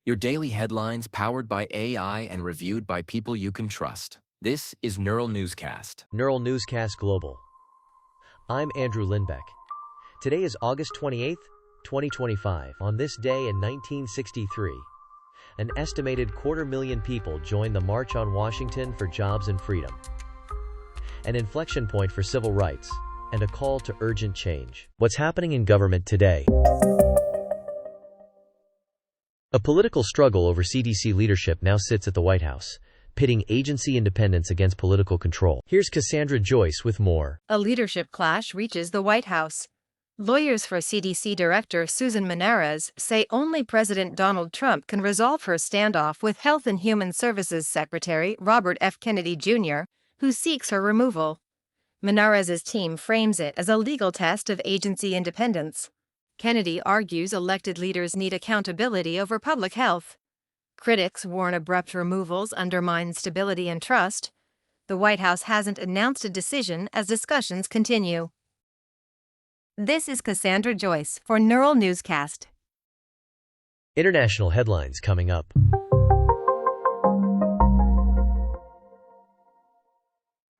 Your daily headlines powered by AI and reviewed by people you can trust. This is Neural Newscast. Neural Newscast Global. I'm Andrew Lindbeck. Today is August 28th, 2025. On this day in 1963, an estimated 250,000 people joined the March on Washington for Jobs and Freedom. An inflection point for civil rights and a call to urgent change. What's happening in government today? A political struggle over CDC leadership now sits at the White House, pitting agency independence against political control. Here's Cassandra Joyce with more. A leadership clash reaches the White House. Lawyers for CDC Director Susan Menares say only President Donald Trump can resolve her standoff with Health and Human Services Secretary Robert F. Kennedy Jr., who seeks her removal. Menares' team frames it as a legal test of agency independence. Kennedy argues elected leaders need accountability over public health. Critics warn abrupt removals undermine stability and trust. The White House hasn't announced a decision as discussions continue. This is Cassandra Joyce for Neural Newscast. International headlines coming up.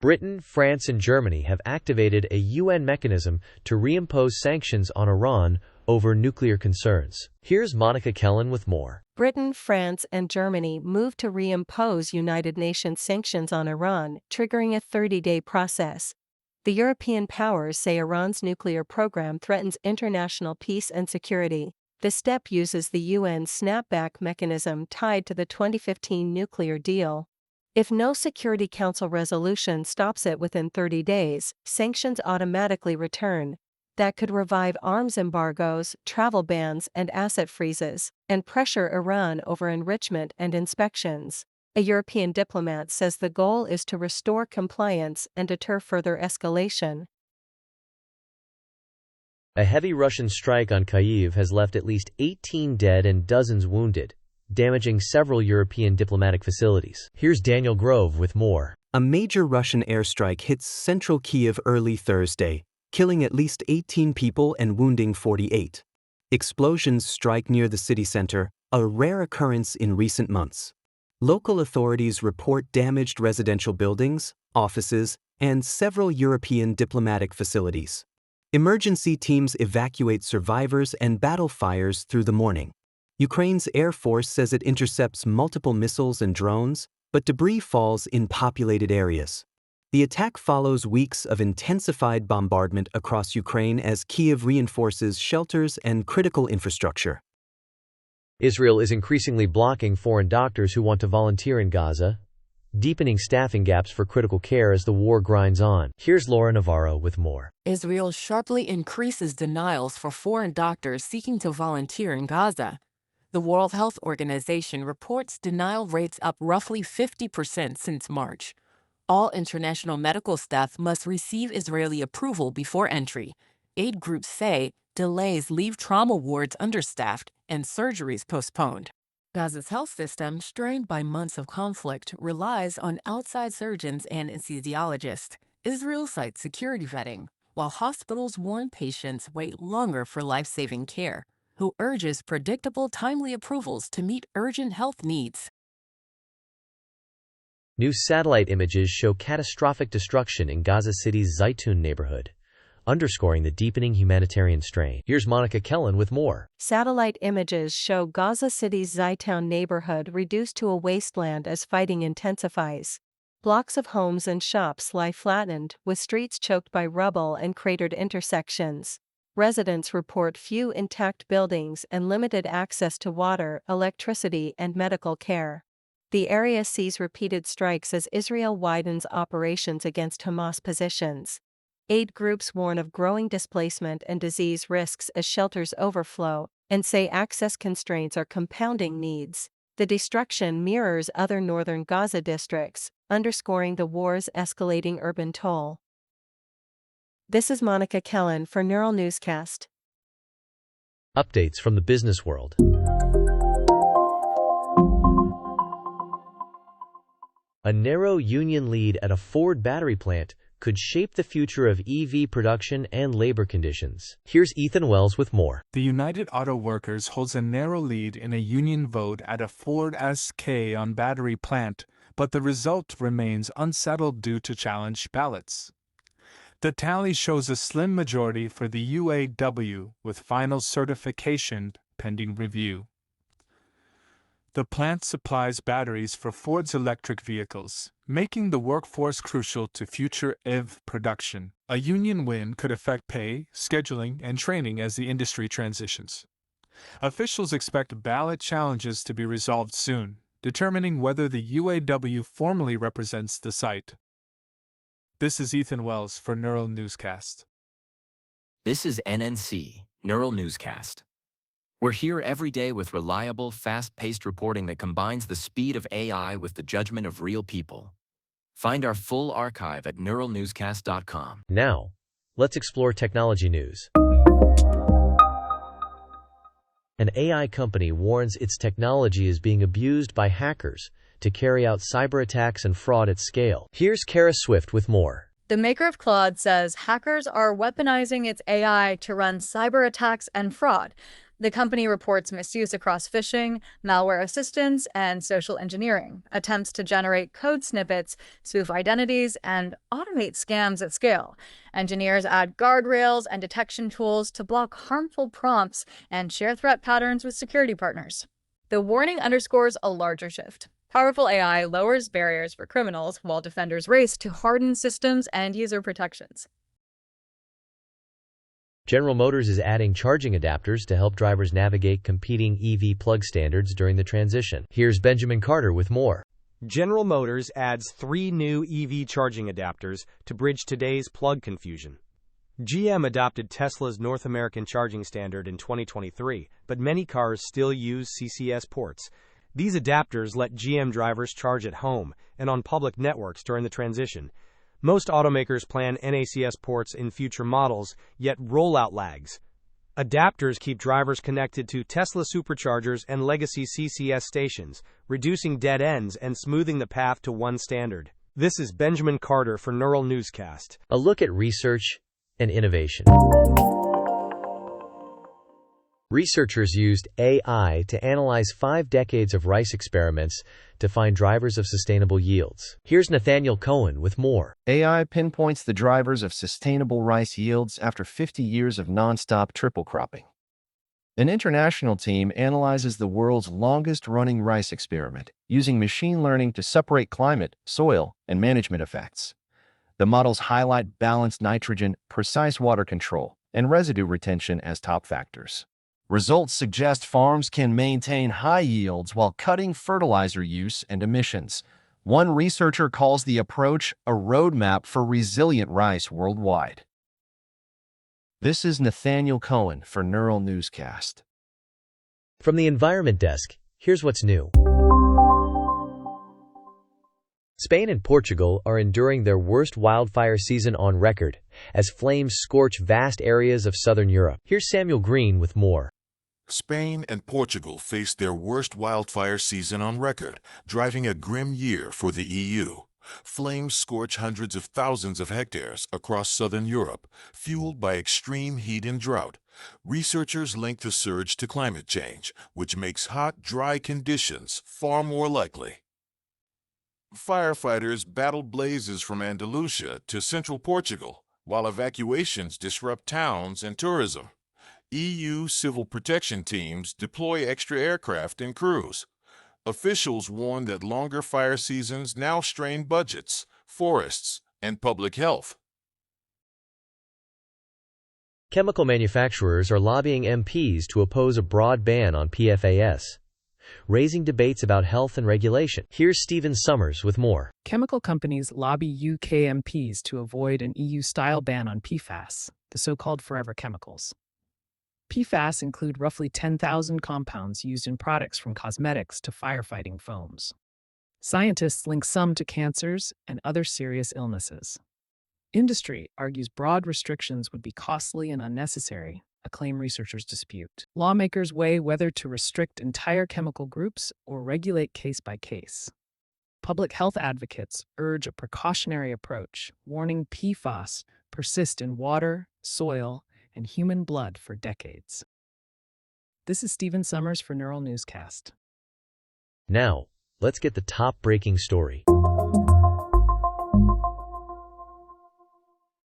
Britain, France, and Germany have activated a UN mechanism to reimpose sanctions on Iran over nuclear concerns. Here's Monica Kellen with more. Britain, France, and Germany moved to reimpose United Nations sanctions on Iran, triggering a 30-day process. The European powers say Iran's nuclear program threatens international peace and security. The step uses the UN's snapback mechanism tied to the 2015 nuclear deal. If no Security Council resolution stops it within 30 days, sanctions automatically return. That could revive arms embargoes, travel bans, and asset freezes, and pressure Iran over enrichment and inspections. A European diplomat says the goal is to restore compliance and deter further escalation. A heavy Russian strike on Kyiv has left at least 18 dead and dozens wounded, damaging several European diplomatic facilities. Here's Daniel Grove with more. A major Russian airstrike hits central Kyiv early Thursday, killing at least 18 people and wounding 48. Explosions strike near the city center, a rare occurrence in recent months. Local authorities report damaged residential buildings, offices, and several European diplomatic facilities. Emergency teams evacuate survivors and battle fires through the morning. Ukraine's Air Force says it intercepts multiple missiles and drones, but debris falls in populated areas. The attack follows weeks of intensified bombardment across Ukraine as Kyiv reinforces shelters and critical infrastructure. Israel is increasingly blocking foreign doctors who want to volunteer in Gaza, deepening staffing gaps for critical care as the war grinds on. Here's Laura Navarro with more. Israel sharply increases denials for foreign doctors seeking to volunteer in Gaza. The World Health Organization reports denial rates up roughly 50% since March. All international medical staff must receive Israeli approval before entry. Aid groups say delays leave trauma wards understaffed and surgeries postponed. Gaza's health system, strained by months of conflict, relies on outside surgeons and anesthesiologists. Israel cites security vetting, while hospitals warn patients wait longer for life-saving care. Who urges predictable, timely approvals to meet urgent health needs. New satellite images show catastrophic destruction in Gaza City's Zeitoun neighborhood, underscoring the deepening humanitarian strain. Here's Monica Kellen with more. Satellite images show Gaza City's Zeitoun neighborhood reduced to a wasteland as fighting intensifies. Blocks of homes and shops lie flattened, with streets choked by rubble and cratered intersections. Residents report few intact buildings and limited access to water, electricity, and medical care. The area sees repeated strikes as Israel widens operations against Hamas positions. Aid groups warn of growing displacement and disease risks as shelters overflow, and say access constraints are compounding needs. The destruction mirrors other northern Gaza districts, underscoring the war's escalating urban toll. This is Monica Kellen for Neural Newscast. Updates from the business world. A narrow union lead at a Ford battery plant could shape the future of EV production and labor conditions. Here's Ethan Wells with more. The United Auto Workers holds a narrow lead in a union vote at a Ford SK on battery plant, but the result remains unsettled due to challenged ballots. The tally shows a slim majority for the UAW, with final certification pending review. The plant supplies batteries for Ford's electric vehicles, making the workforce crucial to future EV production. A union win could affect pay, scheduling, and training as the industry transitions. Officials expect ballot challenges to be resolved soon, determining whether the UAW formally represents the site. This is Ethan Wells for Neural Newscast. This is NNC Neural Newscast. We're here every day with reliable, fast-paced reporting that combines the speed of AI with the judgment of real people. Find our full archive at neuralnewscast.com. Now, let's explore technology news. An AI company warns its technology is being abused by hackers to carry out cyberattacks and fraud at scale. Here's Kara Swift with more. The maker of Claude says hackers are weaponizing its AI to run cyberattacks and fraud. The company reports misuse across phishing, malware assistance, and social engineering, attempts to generate code snippets, spoof identities, and automate scams at scale. Engineers add guardrails and detection tools to block harmful prompts and share threat patterns with security partners. The warning underscores a larger shift. Powerful AI lowers barriers for criminals while defenders race to harden systems and user protections. General Motors is adding charging adapters to help drivers navigate competing EV plug standards during the transition. Here's Benjamin Carter with more. General Motors adds 3 new EV charging adapters to bridge today's plug confusion. GM adopted Tesla's North American charging standard in 2023, but many cars still use CCS ports. These adapters let GM drivers charge at home and on public networks during the transition. Most automakers plan NACS ports in future models, yet rollout lags. Adapters keep drivers connected to Tesla superchargers and legacy CCS stations, reducing dead ends and smoothing the path to one standard. This is Benjamin Carter for Neural Newscast. A look at research and innovation. Researchers used AI to analyze 5 decades of rice experiments to find drivers of sustainable yields. Here's Nathaniel Cohen with more. AI pinpoints the drivers of sustainable rice yields after 50 years of nonstop triple cropping. An international team analyzes the world's longest-running rice experiment, using machine learning to separate climate, soil, and management effects. The models highlight balanced nitrogen, precise water control, and residue retention as top factors. Results suggest farms can maintain high yields while cutting fertilizer use and emissions. One researcher calls the approach a roadmap for resilient rice worldwide. This is Nathaniel Cohen for Neural Newscast. From the Environment Desk, here's what's new. Spain and Portugal are enduring their worst wildfire season on record, as flames scorch vast areas of southern Europe. Here's Samuel Green with more. Spain and Portugal face their worst wildfire season on record, driving a grim year for the EU. Flames scorch hundreds of thousands of hectares across southern Europe, fueled by extreme heat and drought. Researchers link the surge to climate change, which makes hot, dry conditions far more likely. Firefighters battle blazes from Andalusia to central Portugal, while evacuations disrupt towns and tourism. EU civil protection teams deploy extra aircraft and crews. Officials warn that longer fire seasons now strain budgets, forests, and public health. Chemical manufacturers are lobbying MPs to oppose a broad ban on PFAS, raising debates about health and regulation. Here's Stephen Summers with more. Chemical companies lobby UK MPs to avoid an EU-style ban on PFAS, the so-called forever chemicals. PFAS include roughly 10,000 compounds used in products from cosmetics to firefighting foams. Scientists link some to cancers and other serious illnesses. Industry argues broad restrictions would be costly and unnecessary, a claim researchers dispute. Lawmakers weigh whether to restrict entire chemical groups or regulate case by case. Public health advocates urge a precautionary approach, warning PFAS persist in water, soil, and human blood for decades. This is Stephen Summers for Neural Newscast. Now, let's get the top breaking story.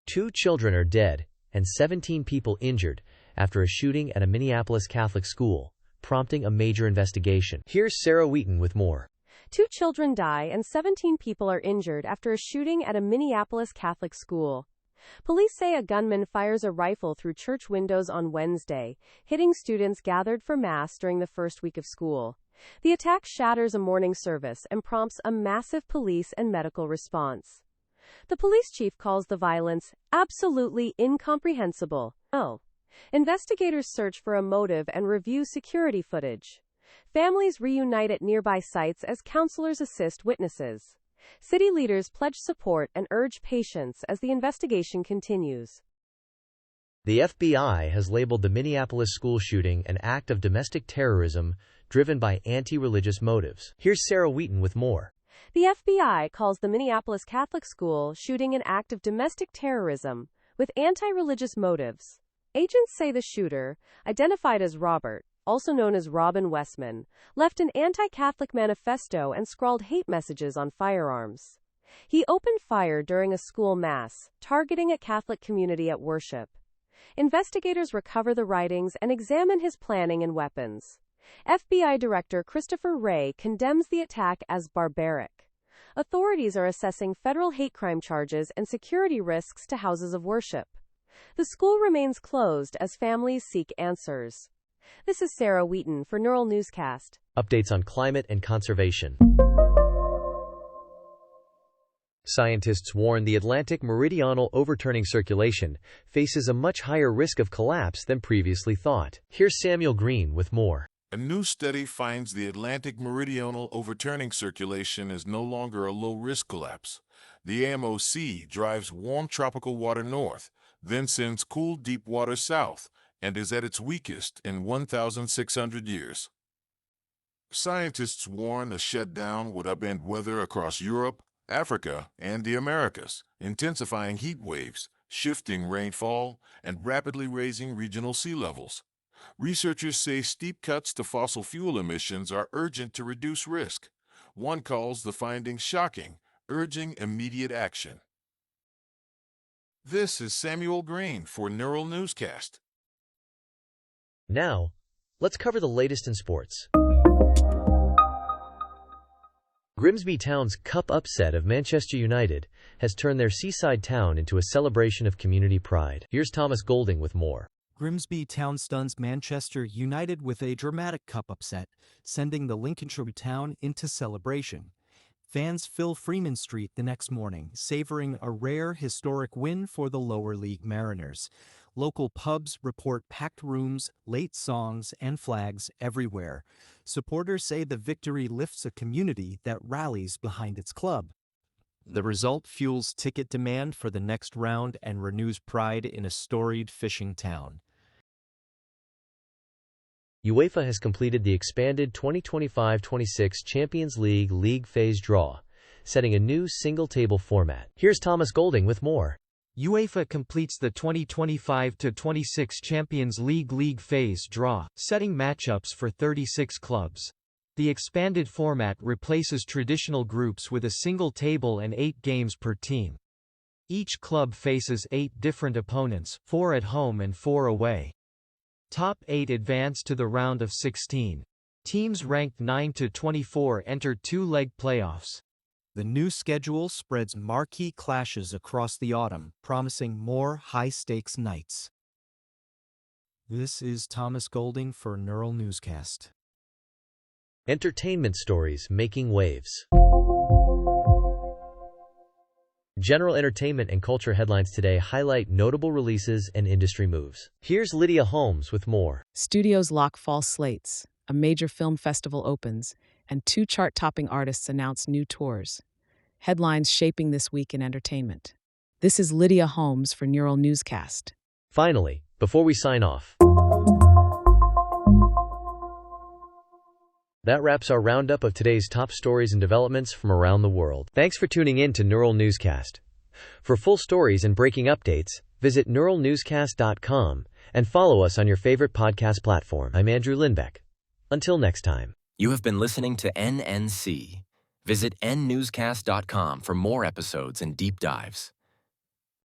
2 children are dead and 17 people injured after a shooting at a Minneapolis Catholic school, prompting a major investigation. Here's Sarah Wheaton with more. 2 children die and 17 people are injured after a shooting at a Minneapolis Catholic school. Police say a gunman fires a rifle through church windows on Wednesday, hitting students gathered for Mass during the first week of school. The attack shatters a morning service and prompts a massive police and medical response. The police chief calls the violence absolutely incomprehensible. Investigators search for a motive and review security footage. Families reunite at nearby sites as counselors assist witnesses. City leaders pledge support and urge patience as the investigation continues. The FBI has labeled the Minneapolis school shooting an act of domestic terrorism driven by anti-religious motives. Here's Sarah Wheaton with more. The FBI calls the Minneapolis Catholic school shooting an act of domestic terrorism with anti-religious motives. Agents say the shooter, identified as Robert, also known as Robin Westman, left an anti-Catholic manifesto and scrawled hate messages on firearms. He opened fire during a school mass, targeting a Catholic community at worship. Investigators recover the writings and examine his planning and weapons. FBI Director Christopher Wray condemns the attack as barbaric. Authorities are assessing federal hate crime charges and security risks to houses of worship. The school remains closed as families seek answers. This is Sarah Wheaton for Neural Newscast. Updates on climate and conservation. Scientists warn the Atlantic meridional overturning circulation faces a much higher risk of collapse than previously thought. Here's Samuel Green with more. A new study finds the Atlantic meridional overturning circulation is no longer a low-risk collapse. The AMOC drives warm tropical water north, then sends cool deep water south, and is at its weakest in 1,600 years. Scientists warn a shutdown would upend weather across Europe, Africa, and the Americas, intensifying heat waves, shifting rainfall, and rapidly raising regional sea levels. Researchers say steep cuts to fossil fuel emissions are urgent to reduce risk. One calls the findings shocking, urging immediate action. This is Samuel Green for Neural Newscast. Now, let's cover the latest in sports. Grimsby Town's cup upset of Manchester United has turned their seaside town into a celebration of community pride. Here's Thomas Golding with more. Grimsby Town stuns Manchester United with a dramatic cup upset, sending the Lincolnshire town into celebration. Fans fill Freeman Street the next morning, savoring a rare historic win for the lower league Mariners. Local pubs report packed rooms, late songs, and flags everywhere. Supporters say the victory lifts a community that rallies behind its club. The result fuels ticket demand for the next round and renews pride in a storied fishing town. UEFA has completed the expanded 2025-26 Champions League league phase draw, setting a new single-table format. Here's Thomas Golding with more. UEFA completes the 2025-26 Champions League phase draw, setting matchups for 36 clubs. The expanded format replaces traditional groups with a single table and 8 games per team. Each club faces 8 different opponents, 4 at home and 4 away. Top 8 advance to the round of 16. Teams ranked 9 to 24 enter 2-leg playoffs. The new schedule spreads marquee clashes across the autumn, promising more high-stakes nights. This is Thomas Golding for Neural Newscast. Entertainment stories making waves. General entertainment and culture headlines today highlight notable releases and industry moves. Here's Lydia Holmes with more. Studios lock fall slates, a major film festival opens, and 2 chart-topping artists announce new tours. Headlines shaping this week in entertainment. This is Lydia Holmes for Neural Newscast. Finally, before we sign off, That wraps our roundup of today's top stories and developments from around the world. Thanks for tuning in to Neural Newscast. For full stories and breaking updates, visit neuralnewscast.com and follow us on your favorite podcast platform. I'm Andrew Lindbeck. Until next time. You have been listening to NNC. Visit nnewscast.com for more episodes and deep dives.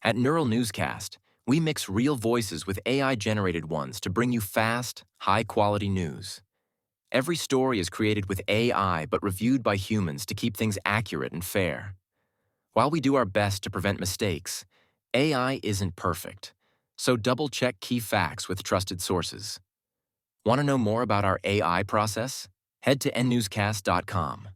At Neural Newscast, we mix real voices with AI-generated ones to bring you fast, high-quality news. Every story is created with AI but reviewed by humans to keep things accurate and fair. While we do our best to prevent mistakes, AI isn't perfect, so double-check key facts with trusted sources. Want to know more about our AI process? Head to nnewscast.com.